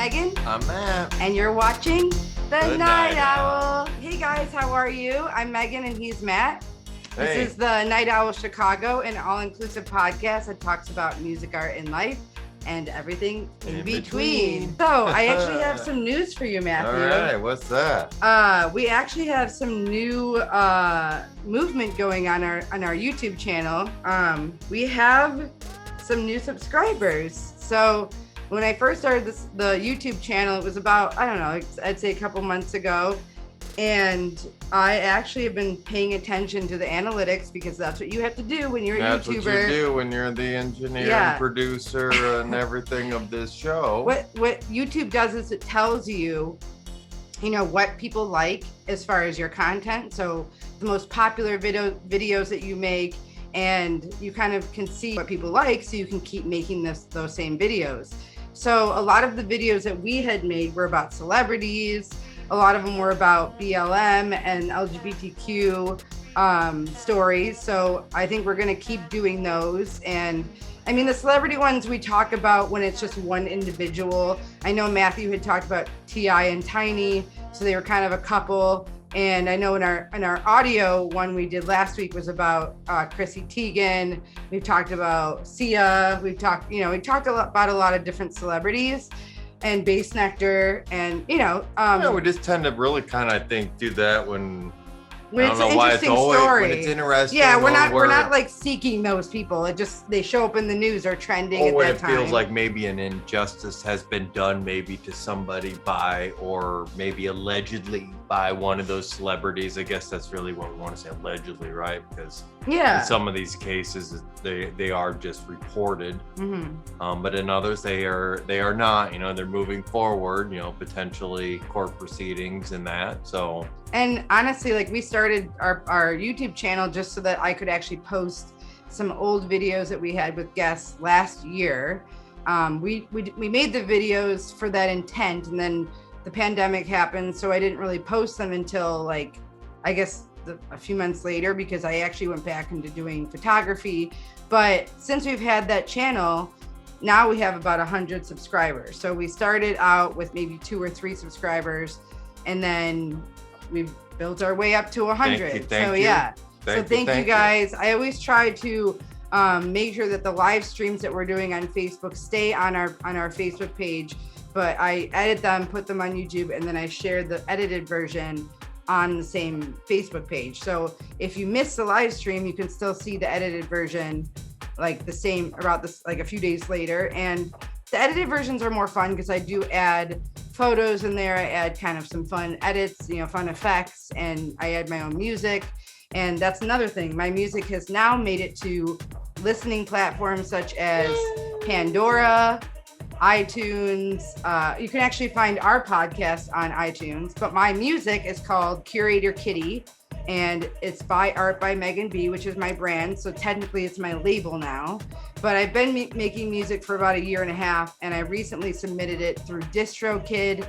Megan. I'm Matt. And you're watching The Night Owl. Hey guys, how are you? I'm Megan and he's Matt. Hey. This is the Night Owl Chicago, an all-inclusive podcast that talks about music, art, and life, and everything in between. So I actually have some news for you, Matthew. All right, what's that? We actually have some new movement going on our YouTube channel. We have some new subscribers. So when I first started the YouTube channel, it was about, I don't know, I'd say a couple months ago. And I actually have been paying attention to the analytics because that's what you have to do when you're a YouTuber. That's what you do when you're the engineer and producer and everything of this show. What YouTube does is it tells you, what people like as far as your content. So the most popular videos that you make, and you kind of can see what people like, so you can keep making those same videos. So a lot of the videos that we had made were about celebrities. A lot of them were about BLM and LGBTQ stories. So I think we're going to keep doing those. And I mean, the celebrity ones we talk about when it's just one individual. I know Matthew had talked about T.I. and Tiny, so they were kind of a couple. And I know in our audio one we did last week was about Chrissy Teigen. We've talked about Sia. We talked about a lot of different celebrities and Bass Nectar, and we just tend to really kind of, I think, do that when I don't it's know an why it's interesting always story. when it's interesting. Yeah, we're not like seeking those people. It just, they show up in the news or trending at when that it time. feels like maybe an injustice has been done, maybe to somebody by, or maybe allegedly by one of those celebrities. I guess that's really what we want to say, allegedly, right? Because in some of these cases they are just reported, but in others they are not. They're moving forward. Potentially court proceedings and that. So. And honestly, like, we started our YouTube channel just so that I could actually post some old videos that we had with guests last year. We made the videos for that intent, and then the pandemic happened, so I didn't really post them until a few months later, because I actually went back into doing photography. But since we've had that channel, now we have about 100 subscribers. So we started out with maybe 2 or 3 subscribers, and then we've built our way up to 100. Thank you guys. I always try to make sure that the live streams that we're doing on Facebook stay on our Facebook page, but I edit them, put them on YouTube, and then I share the edited version on the same Facebook page. So if you miss the live stream, you can still see the edited version a few days later. And the edited versions are more fun because I do add photos in there. I add kind of some fun edits, fun effects, and I add my own music. And that's another thing. My music has now made it to listening platforms such as Pandora, iTunes. You can actually find our podcast on iTunes, but my music is called Curator Kitty, and it's by Art by Megan B, which is my brand. So technically it's my label now, but I've been making music for about 1.5 years, and I recently submitted it through DistroKid.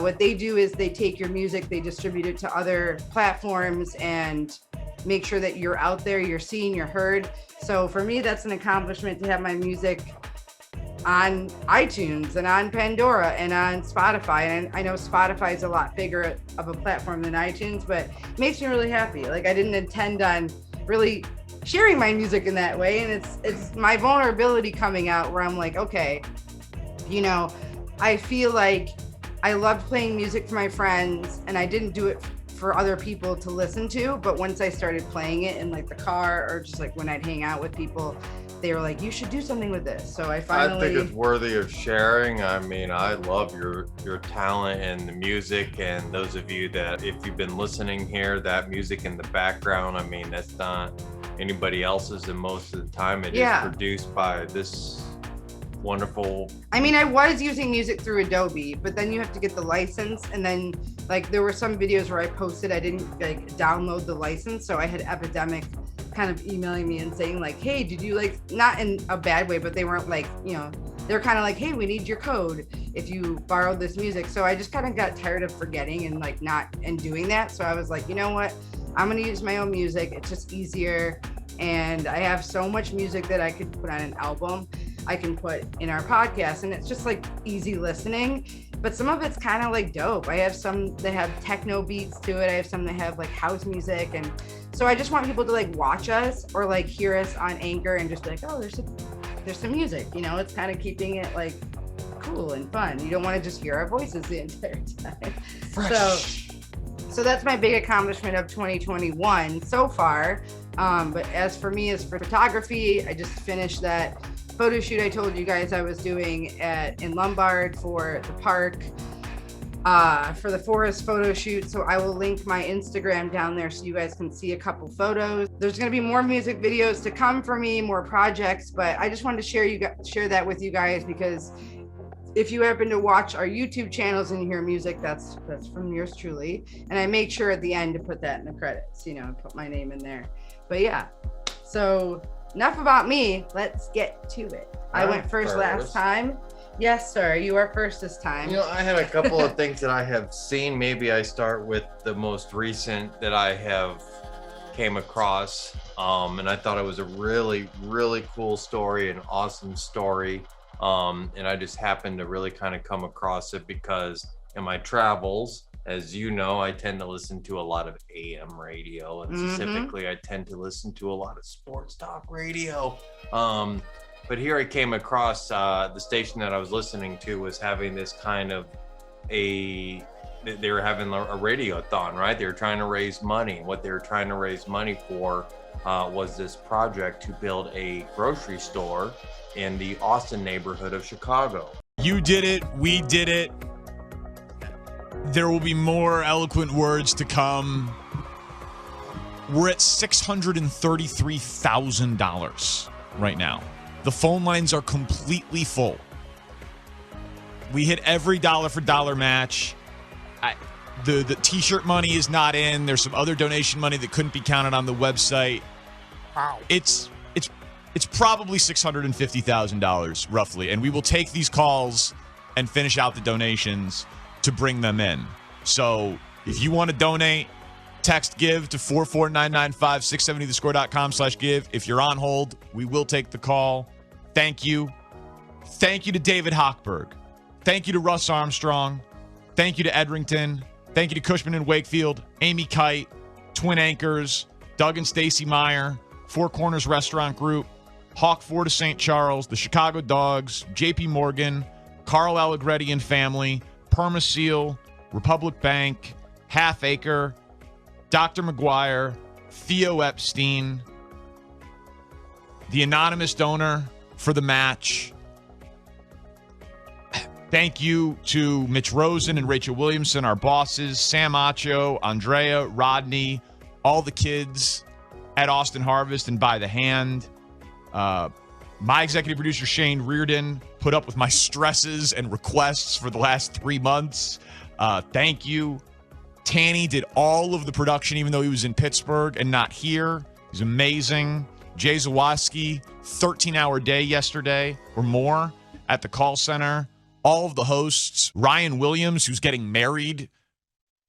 What they do is they take your music, they distribute it to other platforms and make sure that you're out there, you're seen, you're heard. So for me, that's an accomplishment to have my music on iTunes and on Pandora and on Spotify. And I know Spotify is a lot bigger of a platform than iTunes, but it makes me really happy. I didn't intend on really sharing my music in that way. And it's my vulnerability coming out where I'm like, okay, I feel like I loved playing music for my friends, and I didn't do it for other people to listen to. But once I started playing it in the car, or just when I'd hang out with people, they were like, you should do something with this. So I think it's worthy of sharing. I mean, I love your talent and the music, and those of you that, if you've been listening here, that music in the background, I mean, that's not anybody else's, and most of the time it is produced by this wonderful. I mean, I was using music through Adobe, but then you have to get the license, and then there were some videos where I posted, I didn't download the license, so I had Epidemic kind of emailing me and saying hey, did you not in a bad way, but they weren't they're kind of hey, we need your code if you borrowed this music. So I just kind of got tired of forgetting and not doing that. So I was like, you know what, I'm gonna use my own music. It's just easier, and I have so much music that I could put on an album. I can put in our podcast, and it's just like easy listening. But some of it's kind of like dope. I have some that have techno beats to it. I have some that have like house music. And so I just want people to like watch us or like hear us on Anchor and just be like, oh, there's some music, you know. It's kind of keeping it like cool and fun. You don't want to just hear our voices the entire time. Fresh. So that's my big accomplishment of 2021 so far. But as for me, as for photography, I just finished that photo shoot I told you guys I was doing in Lombard for the park, for the forest photo shoot. So I will link my Instagram down there so you guys can see a couple photos. There's going to be more music videos to come for me, more projects, but I just wanted to share that with you guys, because if you happen to watch our YouTube channels and you hear music, that's from yours truly. And I make sure at the end to put that in the credits, you know, put my name in there. But yeah, so enough about me. Let's get to it. I went first last time. Yes, sir. You are first this time. You know, I have a couple of things that I have seen. Maybe I start with the most recent that I have came across. And I thought it was a really, really cool story, an awesome story. And I just happened to really kind of come across it because in my travels, as you know, I tend to listen to a lot of AM radio, and specifically I tend to listen to a lot of sports talk radio. But here I came across the station that I was listening to was having this kind of they were having a radioathon, right? They were trying to raise money. What they were trying to raise money for was this project to build a grocery store in the Austin neighborhood of Chicago. You did it. We did it. There will be more eloquent words to come. We're at $633,000 right now. The phone lines are completely full. We hit every dollar for dollar match. The t-shirt money is not in. There's some other donation money that couldn't be counted on the website. Wow. It's probably $650,000 roughly, and we will take these calls and finish out the donations to bring them in. So if you want to donate, text give to 44995, 670thescore.com/give. If you're on hold, we will take the call. Thank you. Thank you to David Hochberg. Thank you to Russ Armstrong. Thank you to Edrington. Thank you to Cushman and Wakefield, Amy Kite, Twin Anchors, Doug and Stacy Meyer, Four Corners Restaurant Group, Hawk Ford of St. Charles, the Chicago Dogs, JP Morgan, Carl Allegretti and Family, Permaseal, Republic Bank, Half Acre, Dr. McGuire, Theo Epstein, the anonymous donor for the match. Thank you to Mitch Rosen and Rachel Williamson, our bosses, Sam Acho, Andrea, Rodney, all the kids at Austin Harvest and By the Hand. My executive producer, Shane Reardon, put up with my stresses and requests for the last 3 months. Thank you. Tanny did all of the production, even though he was in Pittsburgh and not here. He's amazing. Jay Zawaski, 13-hour day yesterday or more at the call center. All of the hosts. Ryan Williams, who's getting married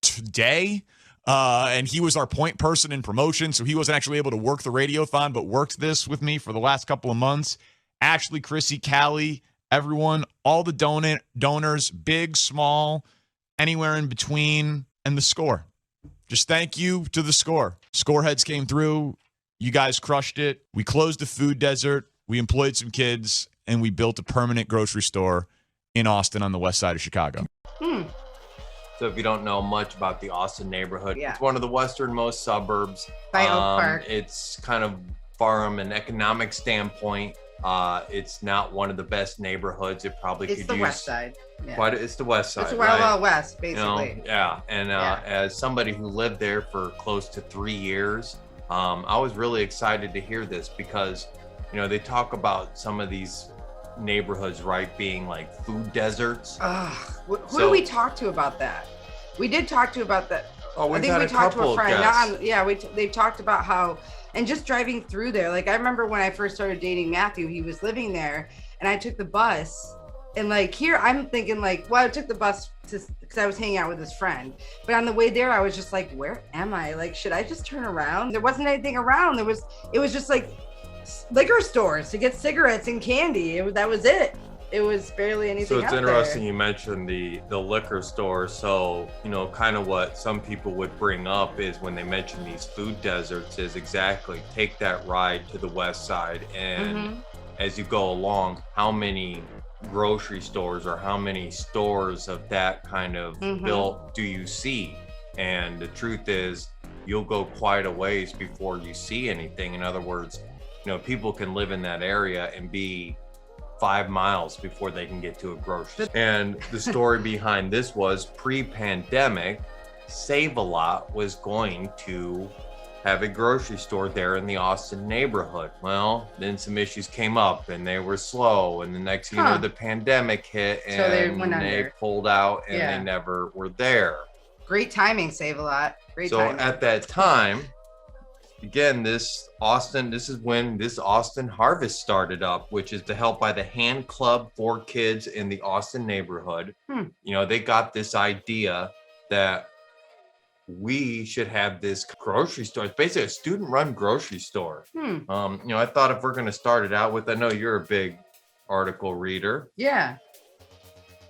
today. And he was our point person in promotion, so he wasn't actually able to work the Radioathon, but worked this with me for the last couple of months. Ashley, Chrissy, Callie, everyone, all the donors, big, small, anywhere in between, and the score. Just thank you to the score. Scoreheads came through. You guys crushed it. We closed the food desert. We employed some kids, and we built a permanent grocery store in Austin on the west side of Chicago. So if you don't know much about the Austin neighborhood, It's one of the westernmost suburbs. By Oak Park. It's kind of from an economic standpoint. It's not one of the best neighborhoods. It probably it's could the use west side. Yeah. It's the west side. It's Wild Wild West, basically. You know, and as somebody who lived there for close to 3 years, I was really excited to hear this because, you know, they talk about some of these neighborhoods, right, being like food deserts. Who do we talk to about that? We did talk to about that. Oh, I think we talked to a friend. They talked about how, and just driving through there. Like I remember when I first started dating Matthew, he was living there, and I took the bus. And like here, I'm thinking like, well, I took the bus because I was hanging out with his friend. But on the way there, I was just like, where am I? Like, should I just turn around? There wasn't anything around. It was just like liquor stores to get cigarettes and candy. That was it. It was barely anything. So it's interesting you mentioned the liquor store. So, kind of what some people would bring up is when they mention these food deserts is exactly take that ride to the west side. And as you go along, how many grocery stores or how many stores of that kind of built do you see? And the truth is, you'll go quite a ways before you see anything. In other words, people can live in that area and be 5 miles before they can get to a grocery store. And the story behind this was pre-pandemic, Save-A-Lot was going to have a grocery store there in the Austin neighborhood. Well, then some issues came up and they were slow. And the next thing you know, the pandemic hit and so they pulled out and they never were there. Great timing, Save-A-Lot. Great timing. So at that time, again, this is when this Austin Harvest started up, which is to help by the hand club for kids in the Austin neighborhood. They got this idea that we should have this grocery store. It's basically a student-run grocery store. I thought if we're going to start it out with, I know you're a big article reader. Yeah.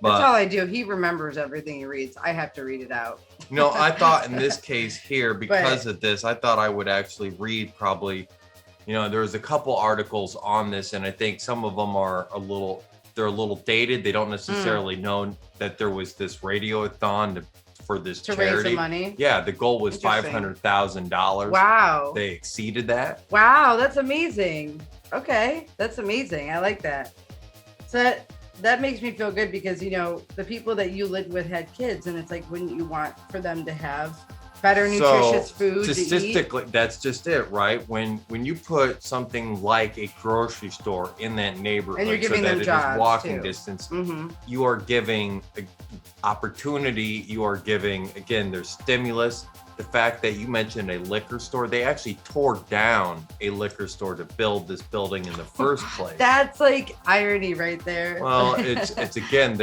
But that's all I do. He remembers everything he reads. I have to read it out. I thought in this case here, because of this, I thought I would actually read probably, there was a couple articles on this, and I think some of them are a little dated. They don't necessarily know that there was this radioathon for this to charity. Raise the money. Yeah, the goal was $500,000. Wow. They exceeded that. Wow, that's amazing. Okay, that's amazing. I like that. So that makes me feel good because, the people that you lived with had kids, and it's like, wouldn't you want for them to have better nutritious food statistically, that's just it, right? When you put something like a grocery store in that neighborhood, and you're giving them jobs is walking distance, you are giving opportunity, you are giving, again, there's stimulus. The fact that you mentioned a liquor store, they actually tore down a liquor store to build this building in the first place. That's like irony right there. Well, it's again,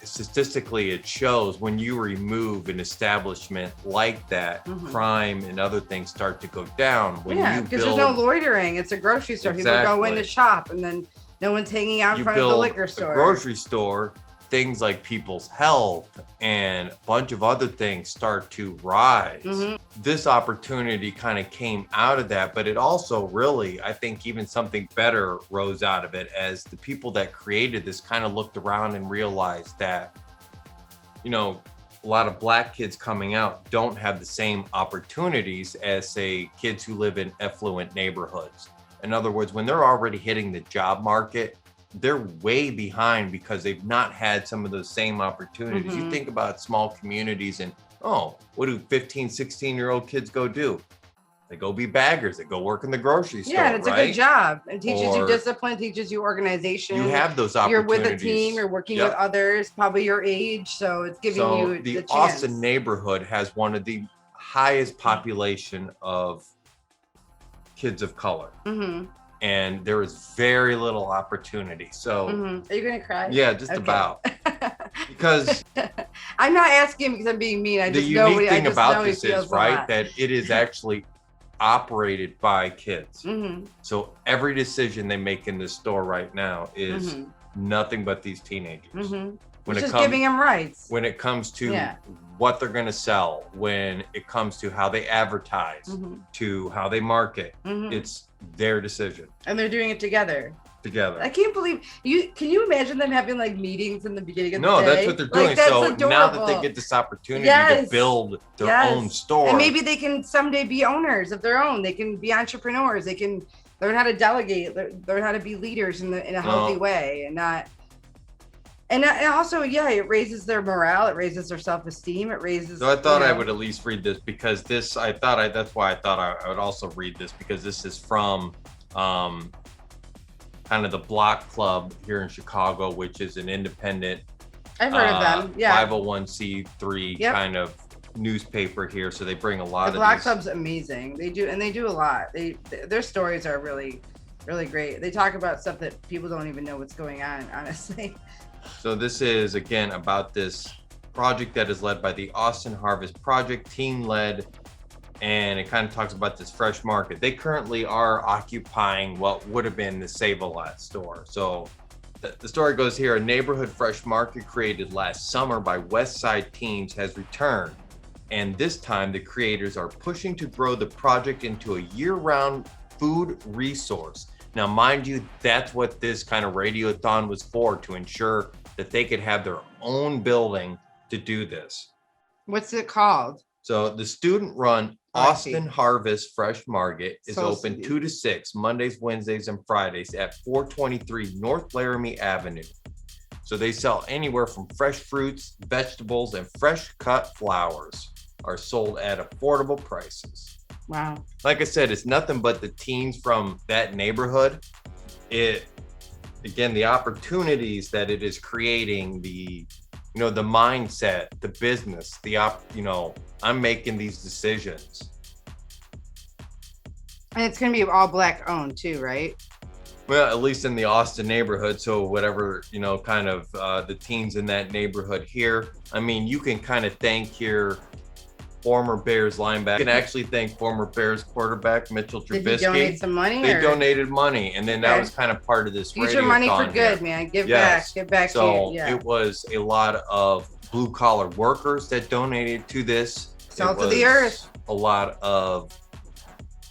statistically it shows when you remove an establishment like that, crime and other things start to go down. Because there's no loitering. It's a grocery store. People go in to shop, and then no one's hanging out in front of the liquor store. A grocery store, things like people's health and a bunch of other things start to rise. This opportunity kind of came out of that, but it also really, I think even something better rose out of it as the people that created this kind of looked around and realized that, a lot of Black kids coming out don't have the same opportunities as, say, kids who live in affluent neighborhoods. In other words, when they're already hitting the job market, they're way behind because they've not had some of those same opportunities. You think about small communities and, what do 15, 16-year-old kids go do? They go be baggers. They go work in the grocery store. Yeah, and it's a good job. It teaches you discipline, teaches you organization. You have those opportunities. You're with a team. You're working with others, probably your age. So it's giving you the chance. Austin neighborhood has one of the highest population of kids of color. And there is very little opportunity. So are you gonna cry? Yeah, just about. Because I'm not asking because I'm being mean. The unique thing about this is, right, that it is actually operated by kids. So every decision they make in this store right now is nothing but these teenagers. When just giving them rights. When it comes to what they're going to sell, when it comes to how they advertise, to how they market, it's their decision. And they're doing it together. I can't believe you. Can you imagine them having like meetings in the beginning of the day? No, that's what they're doing. Like, so adorable. Now that they get this opportunity to build their own store, and maybe they can someday be owners of their own. They can be entrepreneurs. They can learn how to delegate, learn how to be leaders in a healthy way, and not. And also, it raises their morale. It raises their self-esteem. It raises. So I thought I would at least read this because that's why I thought I would also read this because this is from kind of the Block Club here in Chicago, which is an independent. I've heard of them. Yeah. 501c3 kind of newspaper here. So they bring a lot of. The Block Club's amazing. They do a lot. Their stories are really, really great. They talk about stuff that people don't even know what's going on, honestly. So this is, again, about this project that is led by the Austin Harvest Project, team-led, and it kind of talks about this fresh market. They currently are occupying what would have been the Save-A-Lot store. So the story goes here: a neighborhood fresh market created last summer by West Side teens has returned. And this time the creators are pushing to grow the project into a year-round food resource. Now, mind you, that's what this kind of radioathon was for, to ensure that they could have their own building to do this. What's it called? So the student-run Austin Harvest Fresh Market is open 2 to 6, Mondays, Wednesdays, and Fridays at 423 North Laramie Avenue. So they sell anywhere from fresh fruits, vegetables, and fresh cut flowers are sold at affordable prices. Wow. Like I said, it's nothing but the teens from that neighborhood. Again, the opportunities that it is creating, the mindset, the business, I'm making these decisions. And it's going to be all Black owned too, right? Well, at least in the Austin neighborhood. So whatever, kind of the teens in that neighborhood here. I mean, you can kind of thank your former Bears linebacker. You can actually thank former Bears quarterback Mitchell Trubisky. Did he donate some money? They donated money, and then that was kind of part of this. Future money for good, man. Give back so to you. Yeah. It was a lot of blue collar workers that donated to this. Salt of the earth. A lot of,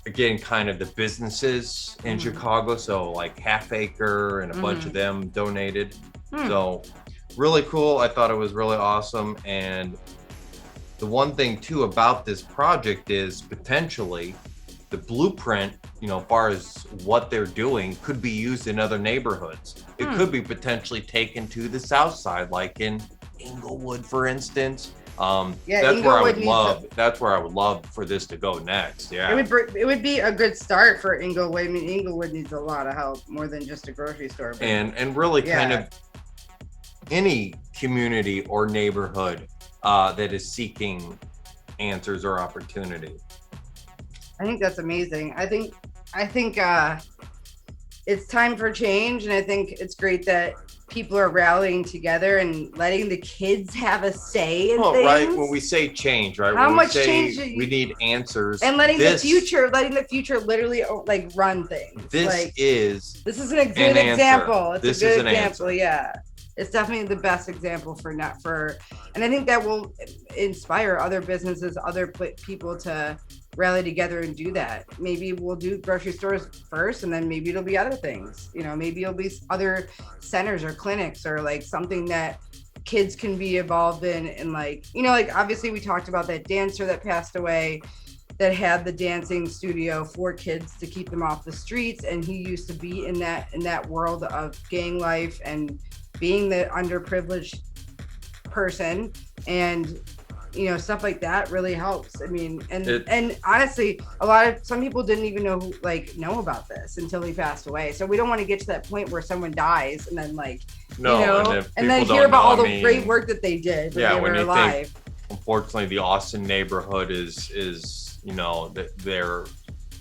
again, kind of the businesses in Chicago. So like Half Acre and a bunch of them donated. So really cool. I thought it was really awesome. And the one thing too about this project is potentially the blueprint, as far as what they're doing, could be used in other neighborhoods. It could be potentially taken to the south side, like in Inglewood, for instance. That's where I would love for this to go next. Yeah, it would be a good start for Inglewood. I mean, Inglewood needs a lot of help, more than just a grocery store. And really kind of any community or neighborhood that is seeking answers or opportunity. I think that's amazing. I think it's time for change, and I think it's great that people are rallying together and letting the kids have a say in things. Right. When we say change, right? How when much we say change? We need answers, and letting the future literally like run things. This is a good example. It's a good example. Yeah. It's definitely the best example and I think that will inspire other businesses, other people to rally together and do that. Maybe we'll do grocery stores first, and then maybe it'll be other things. Maybe it'll be other centers or clinics, or like something that kids can be involved in. And like obviously we talked about that dancer that passed away, that had the dancing studio for kids to keep them off the streets, and he used to be in that world of gang life and being the underprivileged person, and stuff like that really helps. I mean, and honestly, some people didn't even know about this until he passed away. So we don't want to get to that point where someone dies and then and then hear about all the great work that they did when they were alive. Unfortunately, the Austin neighborhood is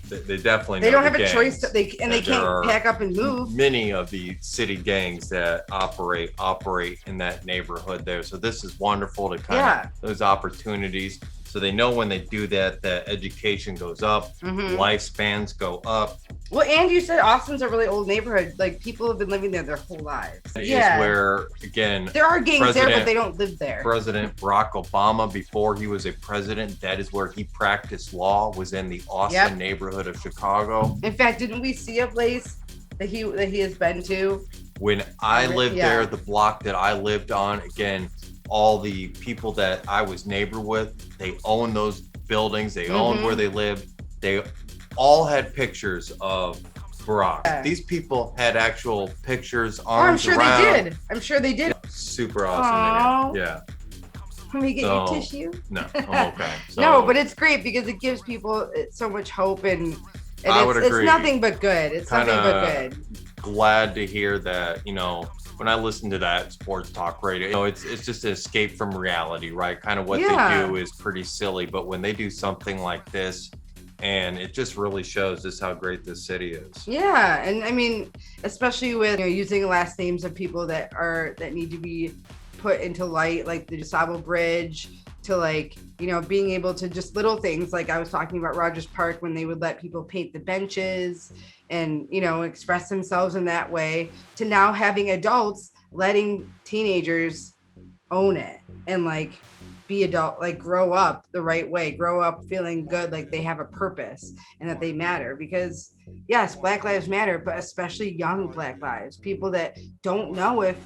they definitely they don't have a choice they can't pack up and move. Many of the city gangs that operate in that neighborhood there. So this is wonderful to kind of those opportunities. So they know when they do that education goes up, lifespans go up. Well, and you said Austin's a really old neighborhood. Like, people have been living there their whole lives. It is where, again, there are gangs there, but they don't live there. President Barack Obama, before he was a president, that is where he practiced law, was in the Austin neighborhood of Chicago. In fact, didn't we see a place that he has been to? When I lived there, the block that I lived on, again, all the people that I was neighbor with, they own those buildings, they own where they lived. They all had pictures of Barack. Yeah. These people had actual pictures, arms around. I'm sure they did. Super awesome. Yeah. Can we get your tissue? No, I'm okay. No, but it's great because it gives people so much hope, and I would agree. It's nothing but good. It's nothing but good. Glad to hear that, when I listen to that sports talk radio, it's just an escape from reality, right? Kind of what they do is pretty silly, but when they do something like this, and it just really shows just how great this city is. Yeah, and I mean, especially with using last names of people that need to be put into light, like the DeSable Bridge, to like, you know, being able to just little things like I was talking about Rogers Park when they would let people paint the benches and, you know, express themselves in that way, to now having adults letting teenagers own it and like be adult, like grow up the right way, grow up feeling good, like they have a purpose and that they matter. Because yes, Black Lives Matter, but especially young Black lives, people that don't know if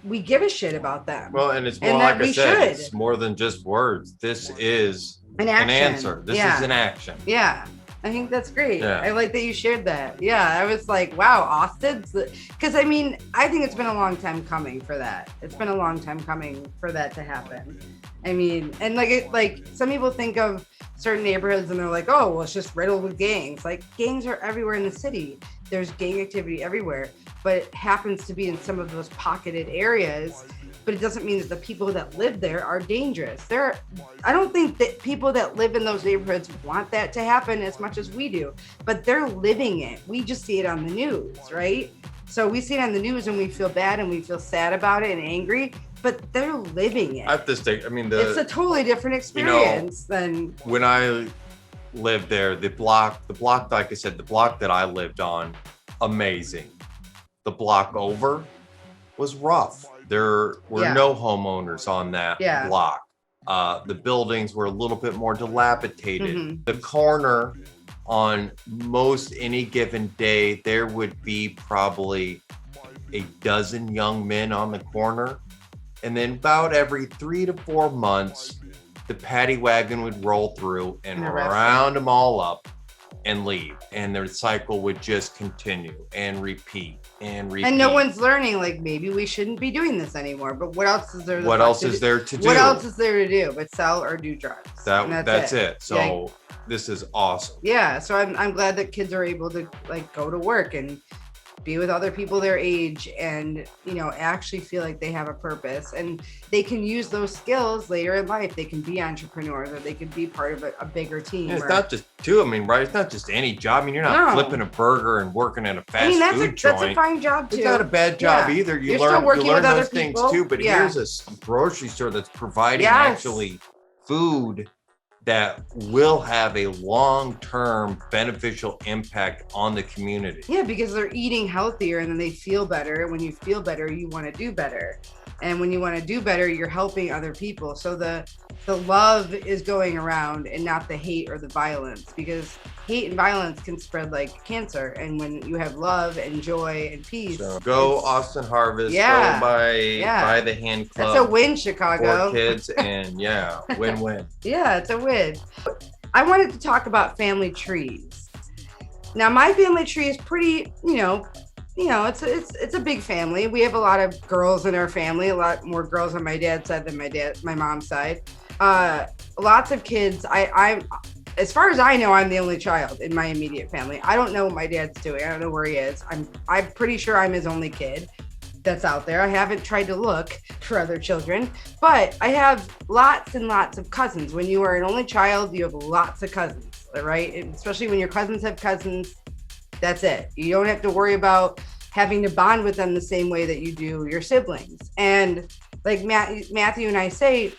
we give a shit about them. Well, and it's more, and like I said, it's more than just words. This is an answer. This is an action. Yeah. I think that's great. Yeah. I like that you shared that. Yeah, I was like, wow, Austin's, because I mean, I think it's been a long time coming for that. It's been a long time coming for that to happen. I mean, and like some people think of certain neighborhoods and they're like, oh, well, it's just riddled with gangs. Like gangs are everywhere in the city. There's gang activity everywhere, but it happens to be in some of those pocketed areas. But it doesn't mean that the people that live there are dangerous. I don't think that people that live in those neighborhoods want that to happen as much as we do, but they're living it. We just see it on the news, right? So we see it on the news and we feel bad and we feel sad about it and angry, but they're living it. At this stage, I mean, it's a totally different experience than when I lived there. The block, like I said, the block that I lived on, amazing. The block over was rough. There were no homeowners on that block. The buildings were a little bit more dilapidated. Mm-hmm. The corner, on most any given day, there would be probably a dozen young men on the corner. And then about every 3 to 4 months, the paddy wagon would roll through and round them all up and leave, and the cycle would just continue and repeat and repeat. And no one's learning, like, maybe we shouldn't be doing this anymore. But what else is there? What else is there to do? What else is there to do but sell or do drugs? That's it. So this is awesome. Yeah. So I'm glad that kids are able to like go to work and be with other people their age and, you know, actually feel like they have a purpose and they can use those skills later in life. They can be entrepreneurs or they can be part of a bigger team. It's not just right? It's not just any job. I mean, you're not flipping a burger and working at a fast food joint. That's a fine job too. It's not a bad job either. You learn those things too, but here's a grocery store that's providing actually food that will have a long-term beneficial impact on the community. Yeah, because they're eating healthier and then they feel better. When you feel better, you want to do better. And when you want to do better, you're helping other people. So the love is going around and not the hate or the violence, because hate and violence can spread like cancer. And when you have love and joy and peace. So go Austin Harvest, go by the Hand Club. That's a win, Chicago. For kids and win-win. Yeah, it's a win. I wanted to talk about family trees. Now, my family tree is pretty, it's a big family. We have a lot of girls in our family, a lot more girls on my dad's side than my mom's side. Lots of kids. I as far as I know, I'm the only child in my immediate family. I don't know what my dad's doing. I don't know where he is. I'm pretty sure I'm his only kid that's out there. I haven't tried to look for other children, but I have lots and lots of cousins. When you are an only child, you have lots of cousins, right? And especially when your cousins have cousins, that's it. You don't have to worry about having to bond with them the same way that you do your siblings. And like Matthew and I say,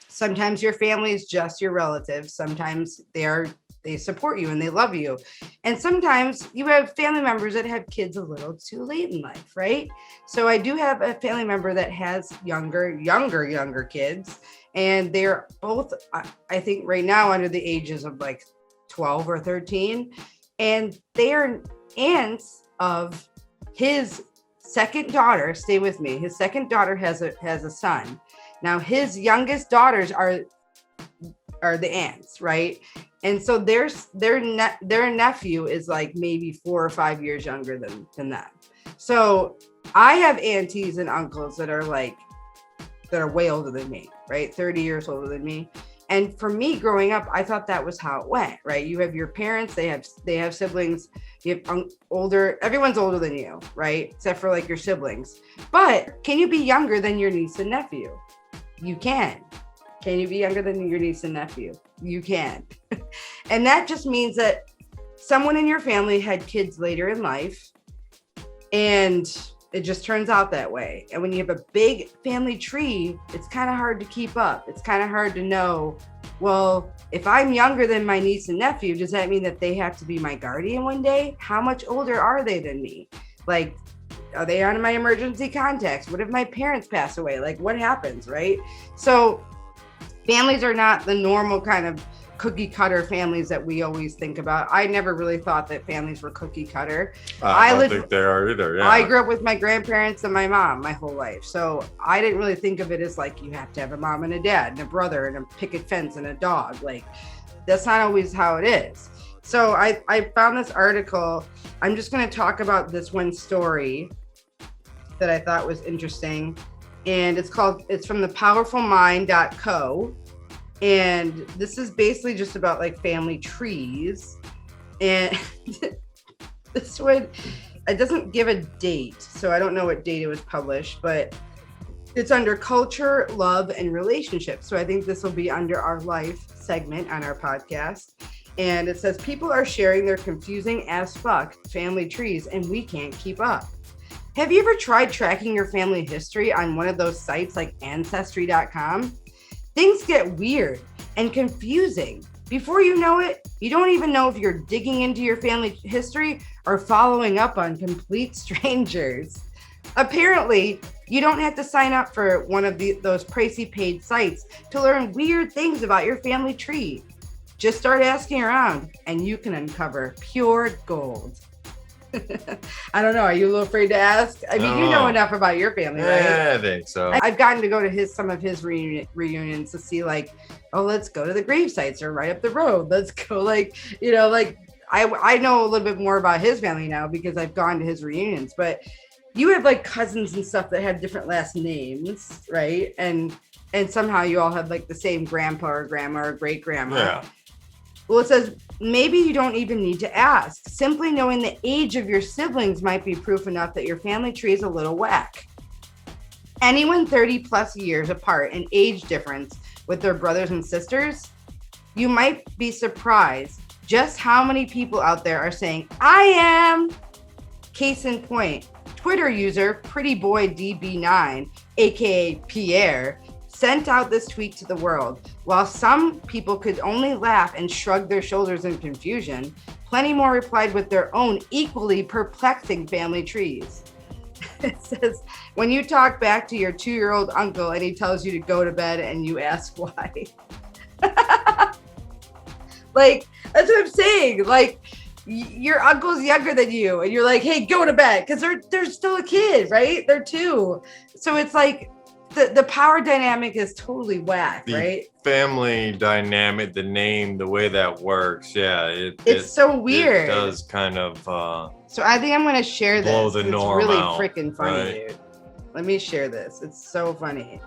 sometimes your family is just your relatives. Sometimes they support you and they love you. And sometimes you have family members that have kids a little too late in life, right? So I do have a family member that has younger kids, and they're both, I think right now under the ages of like 12 or 13. And they are aunts of his second daughter. Stay with me. His second daughter has a son. Now his youngest daughters are the aunts, right? And so their nephew is like maybe 4 or 5 years younger than them. So I have aunties and uncles that are way older than me, right? 30 years older than me. And for me growing up, I thought that was how it went, right? You have your parents, they have siblings, you have everyone's older than you, right? Except for like your siblings. But can you be younger than your niece and nephew? You can. Can you be younger than your niece and nephew? You can. And that just means that someone in your family had kids later in life, and It just turns out that way. And when you have a big family tree, it's kind of hard to keep up. It's kind of hard to know, well, if I'm younger than my niece and nephew, does that mean that they have to be my guardian one day? How much older are they than me? Like, are they on my emergency contacts? What if my parents pass away? Like, what happens, right? So families are not the normal kind of cookie cutter families that we always think about. I never really thought that families were cookie cutter. I don't think they are either. Yeah. I grew up with my grandparents and my mom my whole life. So I didn't really think of it as like, you have to have a mom and a dad and a brother and a picket fence and a dog. Like, that's not always how it is. So I found this article. I'm just going to talk about this one story that I thought was interesting. And it's from thepowerfulmind.co. And this is basically just about like family trees. And this one, it doesn't give a date, so I don't know what date it was published, but it's under culture, love, and relationships. So I think this will be under our life segment on our podcast. And it says, people are sharing their confusing as fuck family trees and we can't keep up. Have you ever tried tracking your family history on one of those sites like Ancestry.com? Things get weird and confusing. Before you know it, you don't even know if you're digging into your family history or following up on complete strangers. Apparently, you don't have to sign up for one of those pricey paid sites to learn weird things about your family tree. Just start asking around and you can uncover pure gold. I don't know. Are you a little afraid to ask? I mean, you know enough about your family, right? Yeah, I think so. I've gotten to go to some of his reunions to see like, oh, let's go to the grave sites or right up the road. Let's go like, I know a little bit more about his family now because I've gone to his reunions, but you have like cousins and stuff that have different last names, right? And somehow you all have like the same grandpa or grandma or great grandma. Yeah. Well, it says, maybe you don't even need to ask. Simply knowing the age of your siblings might be proof enough that your family tree is a little whack. Anyone 30 plus years apart in age difference with their brothers and sisters, you might be surprised just how many people out there are saying, I am. Case in point, Twitter user PrettyBoyDB9, aka Pierre, sent out this tweet to the world. While some people could only laugh and shrug their shoulders in confusion, plenty more replied with their own equally perplexing family trees. It says, when you talk back to your 2-year-old uncle and he tells you to go to bed and you ask why. Like, that's what I'm saying. Like, your uncle's younger than you and you're like, hey, go to bed. Because they're still a kid, right? They're 2. So it's like, the power dynamic is totally whack, right? Family dynamic, the name, the way that works, yeah. It's so weird. It does kind of so I think I'm going to share this. Blow the norm really out, freaking funny, right? dude. Let me share this. It's so funny.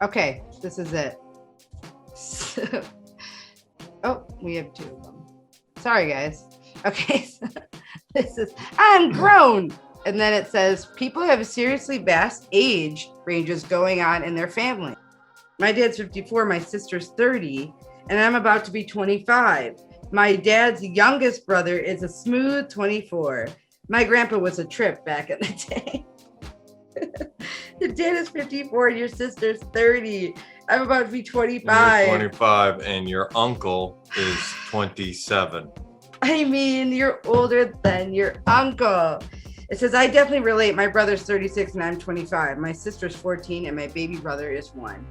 Okay, this is it. Oh, we have 2 of them. Sorry, guys. Okay, so this is, I'm grown. And then it says, people have seriously vast age ranges going on in their family. My dad's 54, my sister's 30, and I'm about to be 25. My dad's youngest brother is a smooth 24. My grandpa was a trip back in the day. Your dad is 54 and your sister's 30. I'm about to be 25. You're 25 and your uncle is 27. I mean, you're older than your uncle. It says, I definitely relate. My brother's 36 and I'm 25. My sister's 14 and my baby brother is 1.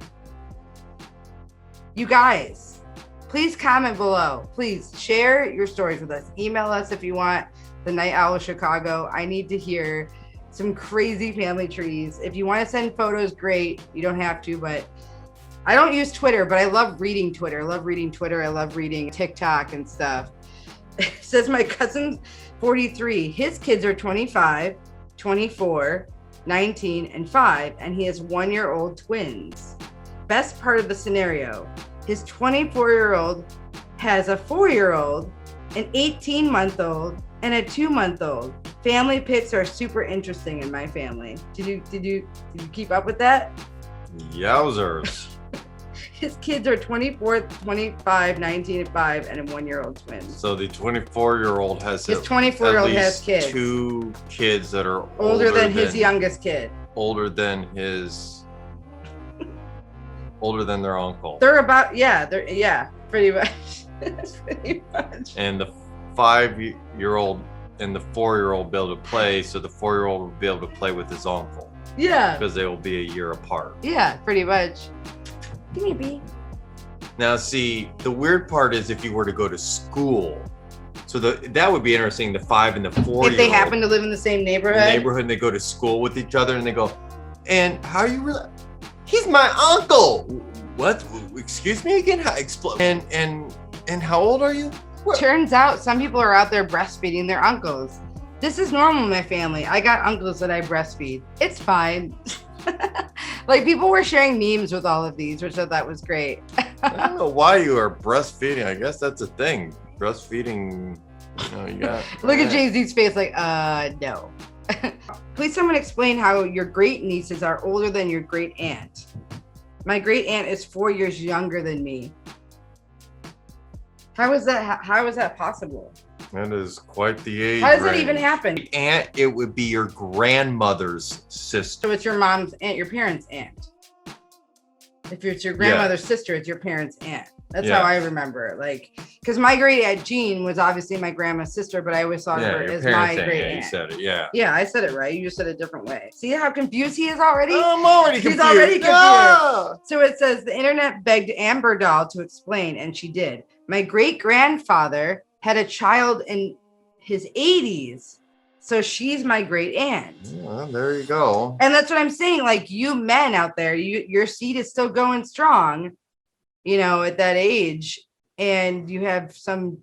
You guys, please comment below. Please share your stories with us. Email us if you want. The Night Owl of Chicago. I need to hear some crazy family trees. If you want to send photos, great. You don't have to, but I don't use Twitter, but I love reading Twitter. I love reading TikTok and stuff. It says my cousin's 43. His kids are 25, 24, 19, and 5, and he has 1-year-old twins. Best part of the scenario, his 24-year-old has a 4-year-old, an 18-month-old, and a 2-month-old. Family pics are super interesting in my family. Did you keep up with that? Yowzers. His kids are 24, 25, 19, and 5, and a 1-year-old twin. So the 24-year-old has his 24-year-old has kids. 2 kids that are older than his youngest kid. Older than their uncle. They're about pretty much. Pretty much. And the 5-year-old and the 4-year-old be able to play, so the 4-year-old will be able to play with his uncle. Yeah. Because they will be a year apart. Yeah, pretty much. Give me a B. Now, see, the weird part is if you were to go to school. So that would be interesting, the 5 and the 4-year-old. If they happen to live in the same neighborhood. And they go to school with each other and they go, and how are you really? He's my uncle. What? Excuse me again? And how old are you? What? Turns out some people are out there breastfeeding their uncles. This is normal in my family. I got uncles that I breastfeed. It's fine. Like, people were sharing memes with all of these, which I thought was great. I don't know why you are breastfeeding. I guess that's a thing. Breastfeeding, you got. Look at Jay-Z's face like, no. Please someone explain how your great nieces are older than your great aunt. My great aunt is 4 years younger than me. How is that possible? That is quite the age. How does it even happen? Aunt, it would be your grandmother's sister. So it's your mom's aunt, your parents' aunt. If it's your grandmother's sister, it's your parents' aunt. That's how I remember it. Like, because my great aunt Jean was obviously my grandma's sister, but I always saw her as my great aunt. You said it, yeah. Yeah, I said it right. You just said it a different way. See how confused he is already? Oh, I'm already confused. He's already confused. Ah! So it says the internet begged Amber Doll to explain, and she did. My great grandfather had a child in his 80s, so she's my great aunt. Well, there you go. And that's what I'm saying. Like, you men out there, your seed is still going strong, at that age, and you have some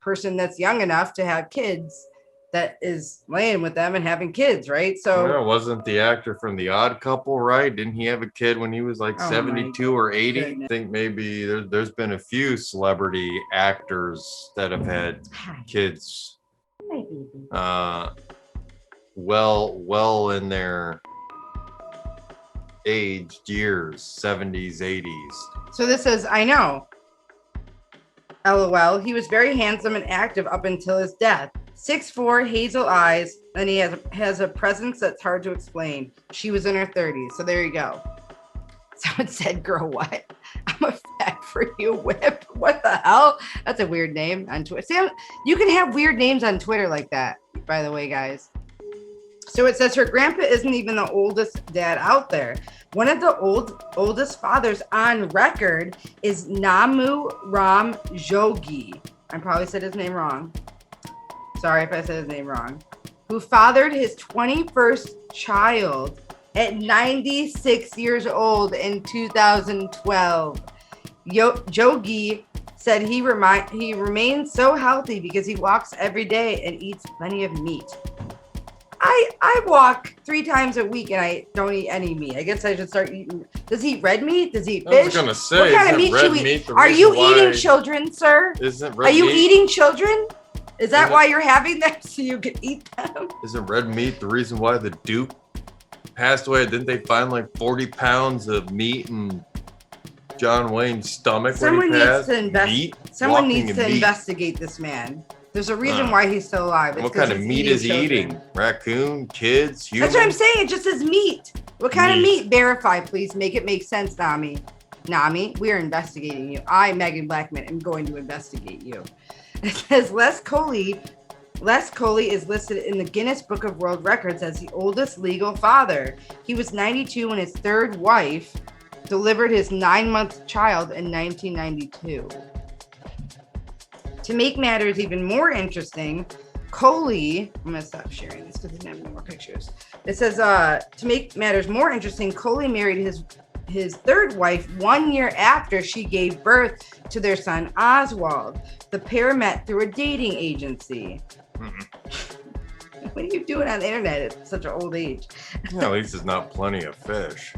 person that's young enough to have kids that is laying with them and having kids, right? So wasn't the actor from The Odd Couple, right? Didn't he have a kid when he was like 72 or 80? Goodness. I think maybe there's been a few celebrity actors that have had kids well in their aged years, 70s, 80s. So this says, I know. LOL. He was very handsome and active up until his death. 6'4", hazel eyes, and he has a presence that's hard to explain. She was in her 30s, so there you go. Someone said, girl, what? I'm a fat for you whip. What the hell? That's a weird name on Twitter. See, you can have weird names on Twitter like that, by the way, guys. So it says her grandpa isn't even the oldest dad out there. One of the oldest fathers on record is Namu Ram Jogi. I probably said his name wrong. Sorry if I said his name wrong. Who fathered his 21st child at 96 years old in 2012. Jogi said he remains so healthy because he walks every day and eats plenty of meat. I walk 3 times a week and I don't eat any meat. I guess I should start eating. Does he eat red meat? Does he eat fish? I was gonna say, what kind of meat do you eat? Are you eating children, sir? Are you eating children? Is that why you're having them, so you can eat them? Isn't red meat the reason why the Duke passed away? Didn't they find like 40 pounds of meat in John Wayne's stomach when he passed? Someone needs to investigate this man. There's a reason why he's still alive. It's what kind of meat is he eating? Raccoon, kids, humans? That's what I'm saying. It just says meat. What kind of meat? Verify, please. Make it make sense, Nami. Nami, we are investigating you. I, Megan Blackman, am going to investigate you. It says Les Coley is listed in the Guinness Book of World Records as the oldest legal father. He was 92 when his third wife delivered his 9-month child in 1992. To make matters even more interesting, Coley, I'm going to stop sharing this because there's not any more pictures. It says, to make matters more interesting, Coley married his third wife 1 year after she gave birth to their son, Oswald. The pair met through a dating agency. What are you doing on the internet at such an old age? At least it's not plenty of fish.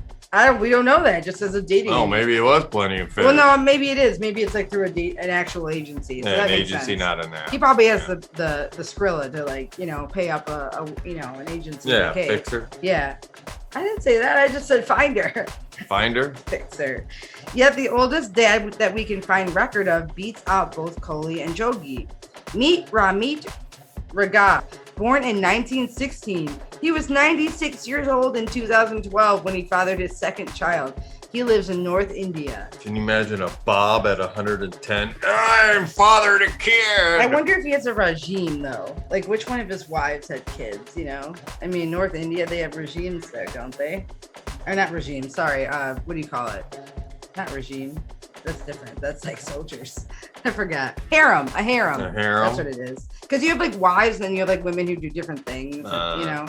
We don't know that. It just says a dating. Oh, maybe it was plenty of fish. Well, no, maybe it is. Maybe it's like through an actual agency. So an agency, not an app. He probably has the Skrilla to pay up an agency. Yeah, fixer. Yeah. I didn't say that. I just said find her. Find her? Fix her. Yet the oldest dad that we can find record of beats out both Kohli and Jogi. Meet Ramit Raghav, born in 1916. He was 96 years old in 2012 when he fathered his second child. He lives in North India. Can you imagine a Bob at 110? I'm fathered a kid. I wonder if he has a regime, though. Like, which one of his wives had kids, you know? I mean, North India, they have regimes there, don't they? Or not regime, sorry. What do you call it? Not regime. That's different. That's like soldiers. I forgot. Harem. A harem. A harem. That's what it is. Because you have like wives and then you have like women who do different things, you know?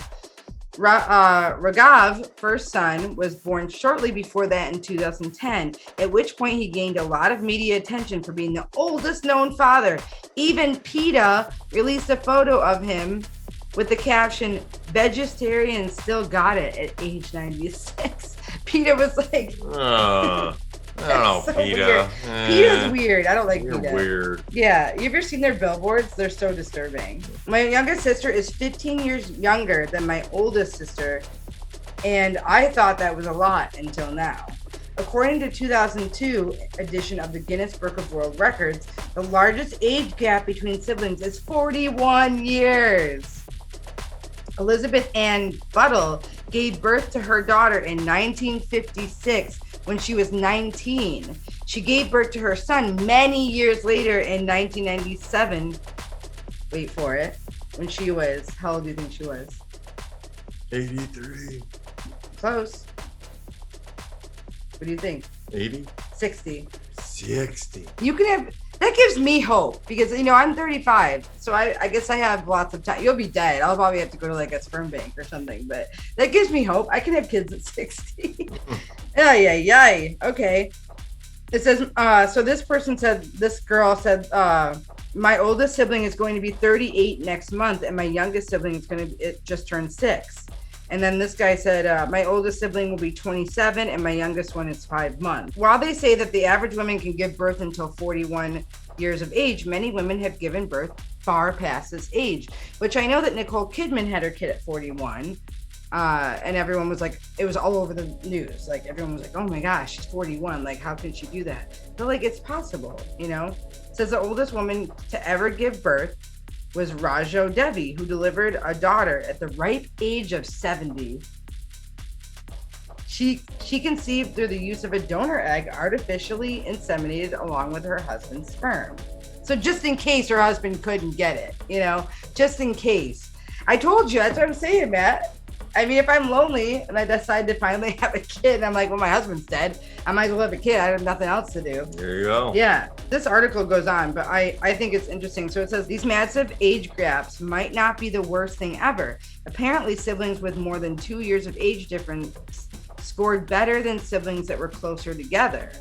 Raghav, first son, was born shortly before that in 2010, at which point he gained a lot of media attention for being the oldest known father. Even PETA released a photo of him with the caption, "Vegetarian still got it" at age 96. PETA was like... I don't know, so PETA. PETA's weird. I don't like You're PETA. weird. Yeah, you ever seen their billboards? They're so disturbing. My youngest sister is 15 years younger than my oldest sister, and I thought that was a lot until now. According to 2002 edition of the Guinness Book of World Records, the largest age gap between siblings is 41 years. Elizabeth Ann Buttle gave birth to her daughter in 1956 when she was 19. She gave birth to her son many years later in 1997. Wait for it. When she was, how old do you think she was? 83. Close. What do you think? 80? 60. 60. You can have, that gives me hope because, you know, I'm 35. So I guess I have lots of time. You'll be dead. I'll probably have to go to like a sperm bank or something, but that gives me hope. I can have kids at 60. Yay. Okay. It says, so this girl said, my oldest sibling is going to be 38 next month and my youngest sibling is it just turned 6. And then this guy said, my oldest sibling will be 27 and my youngest one is 5 months. While they say that the average woman can give birth until 41 years of age, many women have given birth far past this age, which I know that Nicole Kidman had her kid at 41. And everyone was like, it was all over the news. Like everyone was like, oh my gosh, she's 41. Like, how can she do that? But like, it's possible, you know? It says the oldest woman to ever give birth was Rajo Devi, who delivered a daughter at the ripe age of 70. She conceived through the use of a donor egg artificially inseminated along with her husband's sperm. So just in case her husband couldn't get it, you know, just in case. I told you, that's what I'm saying, Matt. I mean, if I'm lonely and I decide to finally have a kid, I'm like, well, my husband's dead. I might as well have a kid. I have nothing else to do. There you go. Yeah. This article goes on, but I think it's interesting. So it says these massive age gaps might not be the worst thing ever. Apparently, siblings with more than 2 years of age difference scored better than siblings that were closer together.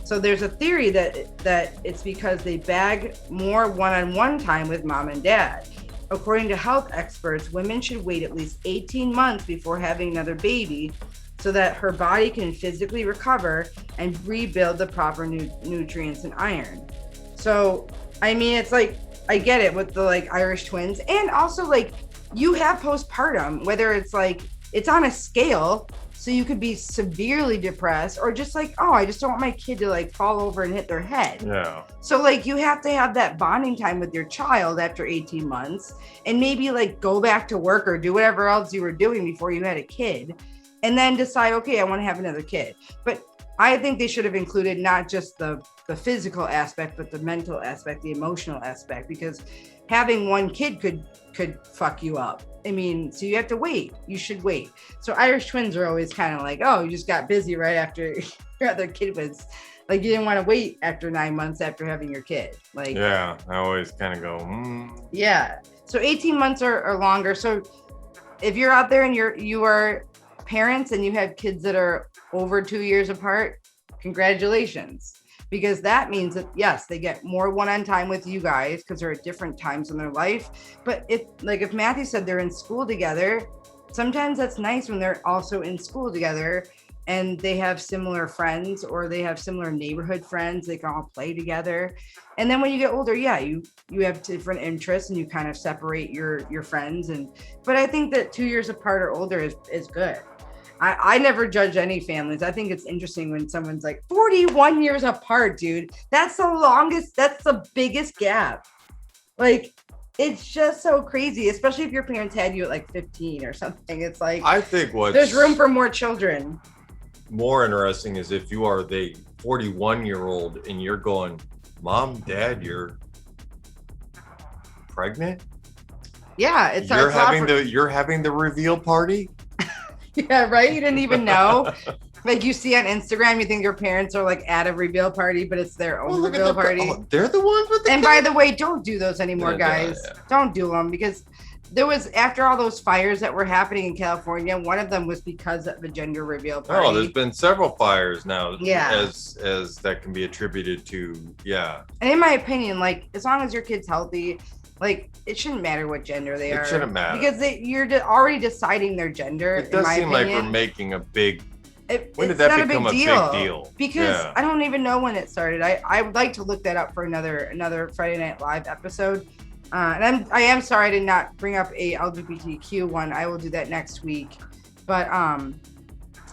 So there's a theory that it's because they bag more one-on-one time with mom and dad. According to health experts, women should wait at least 18 months before having another baby so that her body can physically recover and rebuild the proper nutrients and iron. So, I mean, it's like, I get it with the like Irish twins, and also like you have postpartum, whether it's like, it's on a scale. So you could be severely depressed or just like, oh, I just don't want my kid to like fall over and hit their head. Yeah. So like you have to have that bonding time with your child after 18 months and maybe like go back to work or do whatever else you were doing before you had a kid and then decide, okay, I want to have another kid. But I think they should have included not just the physical aspect, but the mental aspect, the emotional aspect, because having one kid could fuck you up. I mean, so you have to wait. You should wait. So Irish twins are always kind of like, oh, you just got busy right after your other kid was, like, you didn't want to wait after 9 months after having your kid. Like, yeah, I always kind of go, Yeah. So 18 months or longer. So if you're out there and you are parents and you have kids that are over 2 years apart, congratulations. Because that means that, yes, they get more one-on time with you guys because they're at different times in their life. But if Matthew said they're in school together, sometimes that's nice when they're also in school together and they have similar friends or they have similar neighborhood friends. They can all play together. And then when you get older, yeah, you have different interests and you kind of separate your friends. But I think that 2 years apart or older is good. I never judge any families. I think it's interesting when someone's like 41 years apart, dude. That's the longest, that's the biggest gap. Like, it's just so crazy, especially if your parents had you at like 15 or something. It's like, I think there's room for more children. More interesting is if you are the 41-year-old and you're going, Mom, Dad, you're pregnant? Yeah, it's you're having the reveal party? Yeah, right. You didn't even know. Like you see on Instagram, you think your parents are like at a reveal party, but it's their own reveal party. They're the ones with the And by the way, don't do those anymore, guys. Don't do them, because there was, after all those fires that were happening in California, one of them was because of a gender reveal party. Oh, there's been several fires now. Yeah. As that can be attributed to, yeah. And in my opinion, like, as long as your kid's healthy, like, it shouldn't matter what gender they are. It shouldn't matter. Because you're already deciding their gender. It does seem like we're making a big... When did that become a big deal? Because I don't even know when it started. I would like to look that up for another Friday Night Live episode. And I am sorry I did not bring up a LGBTQ one. I will do that next week. But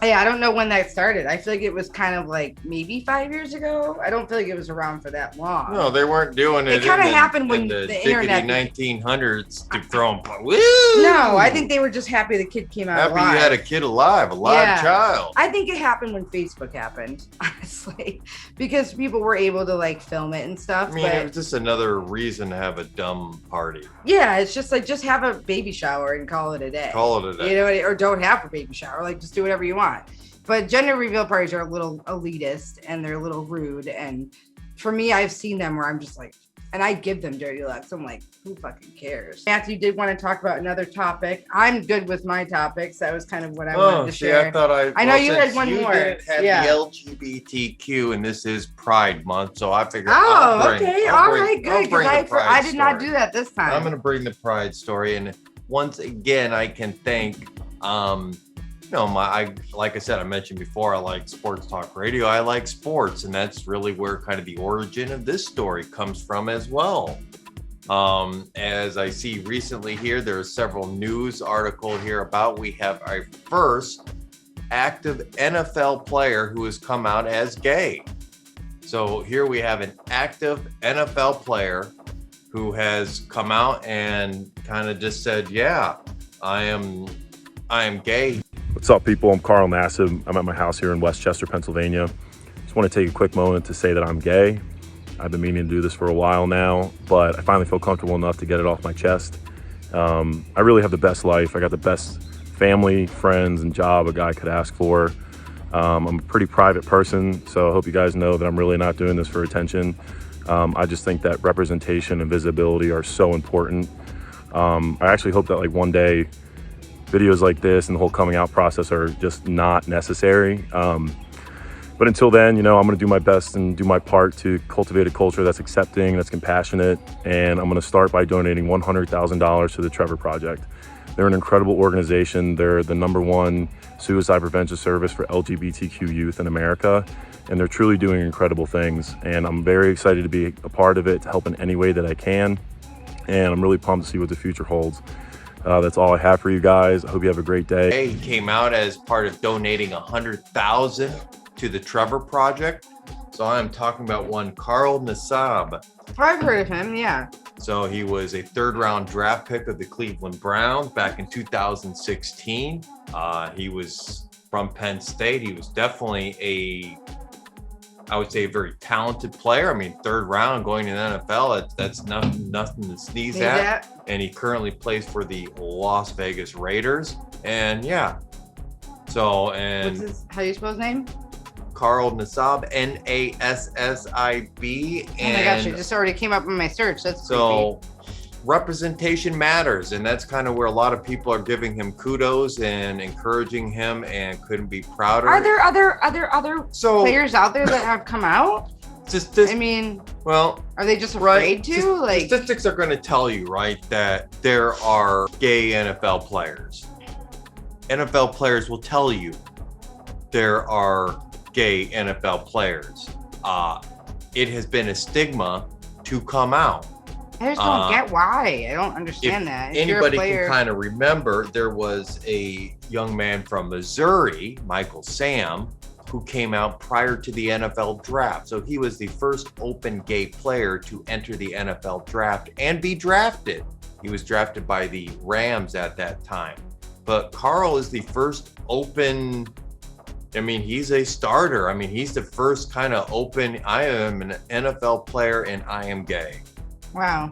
yeah, I don't know when that started. I feel like it was kind of like maybe 5 years ago. I don't feel like it was around for that long. No, they weren't doing it. It kind of happened when the internet 1900s to throw them. Woo! No, I think they were just happy the kid came out alive. Happy you had a kid alive, a live child. I think it happened when Facebook happened, honestly, because people were able to like film it and stuff. I mean, it was just another reason to have a dumb party. Yeah, it's just like, just have a baby shower and call it a day. Call it a day. You know, or don't have a baby shower. Like, just do whatever you want. But gender reveal parties are a little elitist and they're a little rude. And for me, I've seen them where I'm just like, and I give them dirty looks. I'm like, who fucking cares? Matthew did want to talk about another topic. I'm good with my topics. That was kind of what I wanted to share. I know you had one more. Didn't have the LGBTQ, and this is Pride Month, so I figured. Okay, all right, good. Because I did not do that this time. I'm going to bring the Pride story, and once again, I can thank. Like I said, I mentioned before, I like sports talk radio. I like sports, and that's really where kind of the origin of this story comes from as well. As I see recently here, there are several news articles here about we have our first active NFL player who has come out as gay. So here we have an active NFL player who has come out and kind of just said, yeah, I am gay. What's up, people? I'm Karl Nassib. I'm at my house here in Westchester, Pennsylvania. Just want to take a quick moment to say that I'm gay. I've been meaning to do this for a while now, but I finally feel comfortable enough to get it off my chest. I really have the best life. I got the best family, friends, and job a guy could ask for. I'm a pretty private person, so I hope you guys know that I'm really not doing this for attention. I just think that representation and visibility are so important. I actually hope that like one day videos like this and the whole coming out process are just not necessary. But until then, I'm going to do my best and do my part to cultivate a culture that's accepting, that's compassionate. And I'm going to start by donating $100,000 to the Trevor Project. They're an incredible organization. They're the #1 suicide prevention service for LGBTQ youth in America. And they're truly doing incredible things. And I'm very excited to be a part of it, to help in any way that I can. And I'm really pumped to see what the future holds. That's all I have for you guys. I hope you have a great day. He came out as part of donating $100,000 to the Trevor Project. So I'm talking about one Karl Nassib. I've heard of him, yeah. So he was a 3rd-round draft pick of the Cleveland Browns back in 2016. He was from Penn State. He was definitely I would say a very talented player. I mean, 3rd round going to the NFL, that's nothing to sneeze at. And he currently plays for the Las Vegas Raiders. And yeah. So, and how do you spell his name? Karl Nassib, Nassib. Oh my gosh, it just already came up in my search. That's so creepy. Representation matters, and that's kind of where a lot of people are giving him kudos and encouraging him, and couldn't be prouder. Are there other players out there that have come out? I mean, well, are they just afraid to? Like, statistics are going to tell you, right, that there are gay NFL players. NFL players will tell you there are gay NFL players. It has been a stigma to come out. I just don't get why. I don't understand that. If anybody can kind of remember, there was a young man from Missouri, Michael Sam, who came out prior to the NFL draft. So he was the first open gay player to enter the NFL draft and be drafted. He was drafted by the Rams at that time. But Karl is the first open, I mean, he's a starter. I mean, he's the first kind of open, I am an NFL player and I am gay. Wow.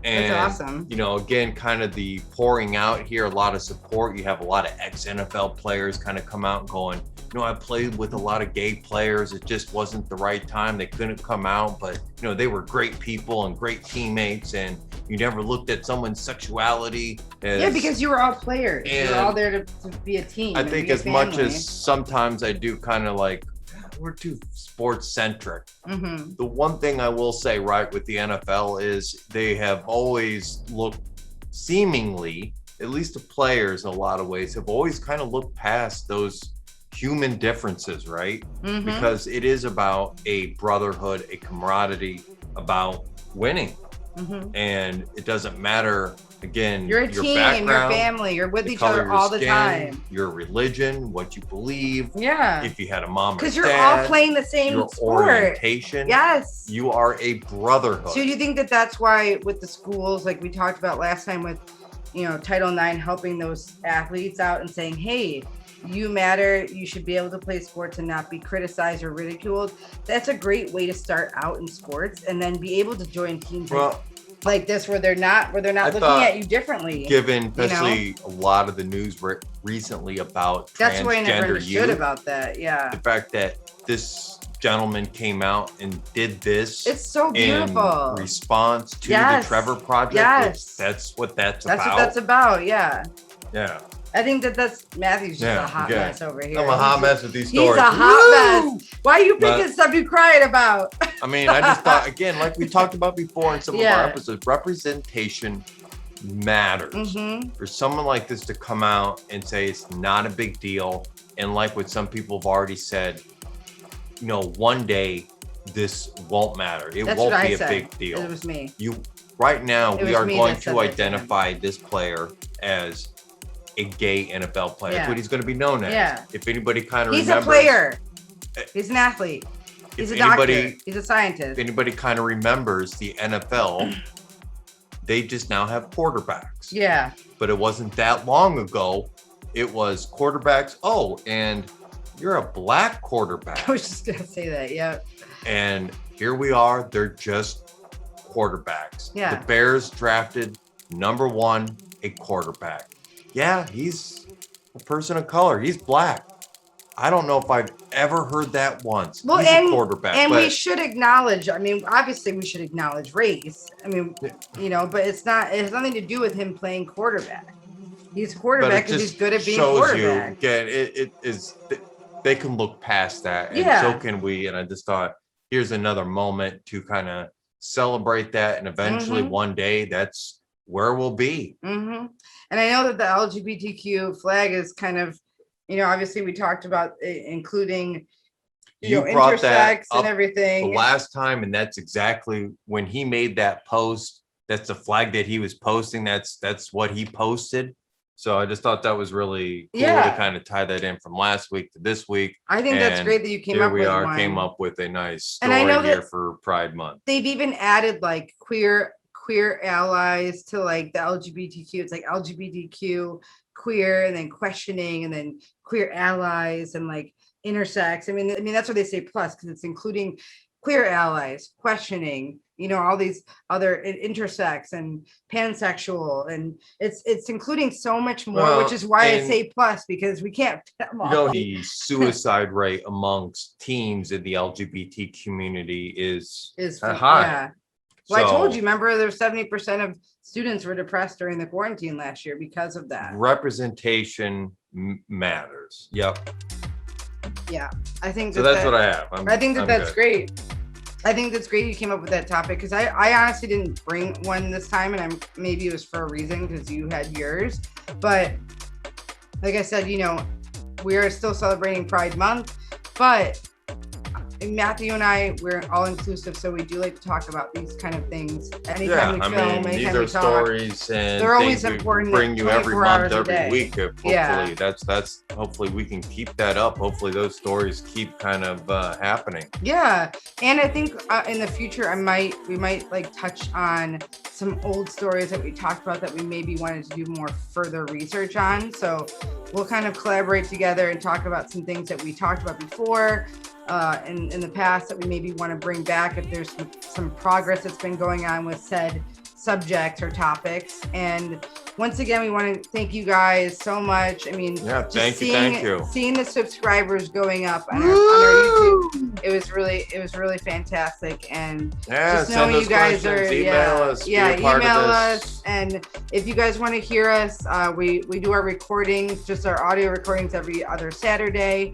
And, that's awesome. You know, again, kind of the pouring out here, a lot of support. You have a lot of ex-NFL players kind of come out going, you know, I played with a lot of gay players. It just wasn't the right time. They couldn't come out, but, you know, they were great people and great teammates. And you never looked at someone's sexuality as... Yeah, because you were all players. You were all there to be a team. I think as much as sometimes I do kind of like, we're too sports centric. Mm-hmm. The one thing I will say, right, with the NFL is they have always looked seemingly, at least the players in a lot of ways, have always kind of looked past those human differences, right? Mm-hmm. Because it is about a brotherhood, a camaraderie, about winning. Mm-hmm. And it doesn't matter, again, you're a your team, background, your family, you're with the each color other of all your the skin, time. your religion, what you believe. Yeah. If you had a mom or because dad, you're all playing the same your sport. orientation. Yes. You are a brotherhood. So do you think that that's why with the schools, like we talked about last time with, you know, Title IX helping those athletes out and saying, hey, you matter, you should be able to play sports and not be criticized or ridiculed. That's a great way to start out in sports and then be able to join teams like this where they're not looking at you differently. Given especially a lot of the news recently about that's why I never transgender understood youth, about that. Yeah. the fact that this gentleman came out and did this, it's so beautiful, in response to the Trevor Project. Yes, that's what that's about. That's what that's about. Yeah. Yeah. I think that's Matthew's just a hot mess over here. I'm a hot mess with these stories. He's a hot mess. Why are you picking stuff you crying about? I mean, I just thought, again, like we talked about before in some of our episodes, representation matters. Mm-hmm. For someone like this to come out and say it's not a big deal, and like what some people have already said, you know, one day this won't matter. It won't be a big deal. It was me. Right now, we are going to identify this player as a gay NFL player. That's what he's going to be known as. Yeah. If anybody kind of remembers. He's a player. He's an athlete. He's a doctor. He's a scientist. If anybody kind of remembers the NFL, they just now have quarterbacks. Yeah. But it wasn't that long ago. It was quarterbacks. Oh, and you're a black quarterback. I was just going to say that. Yeah. And here we are. They're just quarterbacks. Yeah. The Bears drafted number 1, a quarterback. Yeah, he's a person of color. He's black. I don't know if I've ever heard that once. Well, he's a quarterback. And we should acknowledge, I mean, obviously we should acknowledge race. I mean, you know, but it has nothing to do with him playing quarterback. He's quarterback because he's good at being quarterback. Again, it is, they can look past that. And so can we. And I just thought, here's another moment to kind of celebrate that. And eventually one day that's where we'll be. Mm-hmm. And I know that the LGBTQ flag is kind of, you know, obviously we talked about including, you know, intersex and everything. The last time, and that's exactly when he made that post. That's the flag that he was posting. That's what he posted. So I just thought that was really cool to kind of tie that in from last week to this week. I think that's great that you came up with one. Came up with a nice story here for Pride Month. They've even added like queer allies to like the LGBTQ. It's like LGBTQ, queer, and then questioning, and then queer allies, and like intersex. I mean that's what they say plus, because it's including queer allies, questioning, you know, all these other intersex and pansexual, and it's including so much more, which is why I say plus, because we can't. You know, the suicide rate amongst teens in the LGBT community is high. Yeah. Well, I told you, remember, there's 70% of students were depressed during the quarantine last year because of that. Representation matters. Yep. Yeah, I think so. That's what I have. I think that's great. I think that's great you came up with that topic, because I honestly didn't bring one this time, and maybe it was for a reason because you had yours. But like I said, you know, we are still celebrating Pride Month, but Matthew and I, we're all inclusive, so we do like to talk about these kind of things. Anytime we film, anytime these we are talk, stories, and they're always things important. We bring you every month, every day. week. Hopefully, that's hopefully we can keep that up. Hopefully, those stories keep kind of happening. Yeah, and I think in the future, we might like touch on some old stories that we talked about that we maybe wanted to do more further research on. So we'll kind of collaborate together and talk about some things that we talked about before in the past that we maybe want to bring back if there's some progress that's been going on with said subjects or topics. And once again, we want to thank you guys so much. I mean, thank you. Seeing the subscribers going up on our YouTube, it was really fantastic. And just knowing you guys email us, email us. And if you guys want to hear us, we do our recordings, just our audio recordings every other Saturday.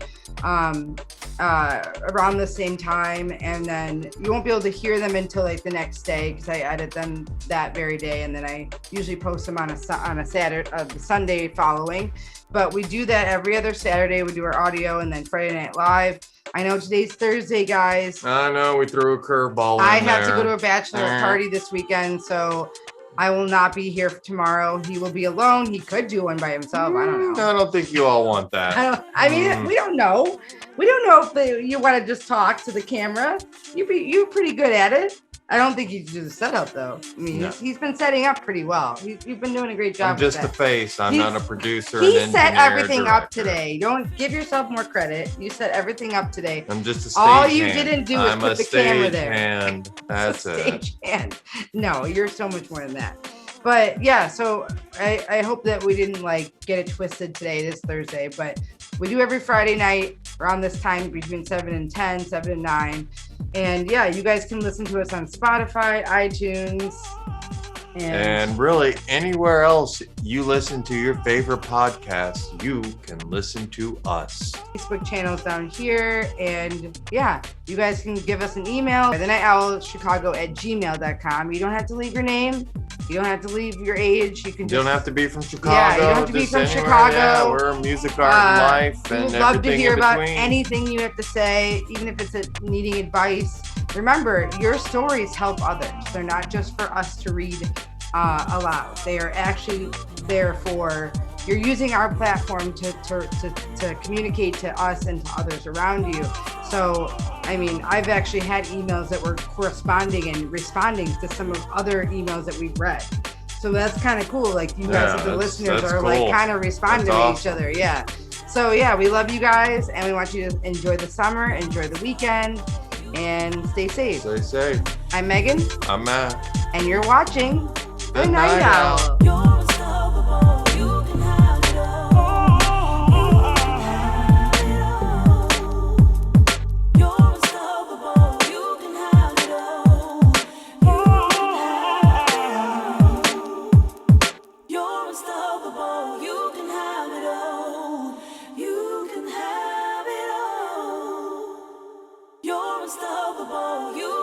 Around the same time, and then you won't be able to hear them until like the next day because I edit them that very day, and then I usually post them on a Saturday, the Sunday following. But we do that every other Saturday. We do our audio, and then Friday Night Live. I know today's Thursday, guys. I know we threw a curveball. I have to go to a bachelor party this weekend, so I will not be here for tomorrow. He will be alone. He could do one by himself. I don't know. I don't think you all want that. I mean, we don't know. We don't know if you want to just talk to the camera. You're pretty good at it. I don't think you do the setup though. I mean, he's been setting up pretty well. You've been doing a great job. I'm just the face. I'm not a producer. He set everything up today. Don't give yourself more credit. You set everything up today. I'm just a stage All you hand. didn't do was put the camera there. And that's it. Stage hand. No, you're so much more than that. But yeah, so I hope that we didn't like get it twisted today, this Thursday, but we do every Friday night around this time between 7 and 10, 7 and 9. And yeah, you guys can listen to us on Spotify, iTunes, and really anywhere else you listen to your favorite podcast, you can listen to us. Facebook channels down here. And yeah, you guys can give us an email, thenightowlchicago@gmail.com. You don't have to leave your name. You don't have to leave your age. You don't have to be from Chicago. Yeah, you don't have to be from Chicago. Yeah, we're music, art, and life, and we'd love to hear about anything you have to say, even if it's needing advice. Remember, your stories help others. They're not just for us to read aloud. They are actually there for, you're using our platform to communicate to us and to others around you. So, I mean, I've actually had emails that were corresponding and responding to some of other emails that we've read. So that's kind of cool. Like you guys, as the listeners, are cool. Like kind of responding to each other. Yeah. So yeah, we love you guys, and we want you to enjoy the summer, enjoy the weekend, and stay safe. Stay safe. I'm Megan. I'm Matt. And you're watching The Night Owl. You're unstoppable. You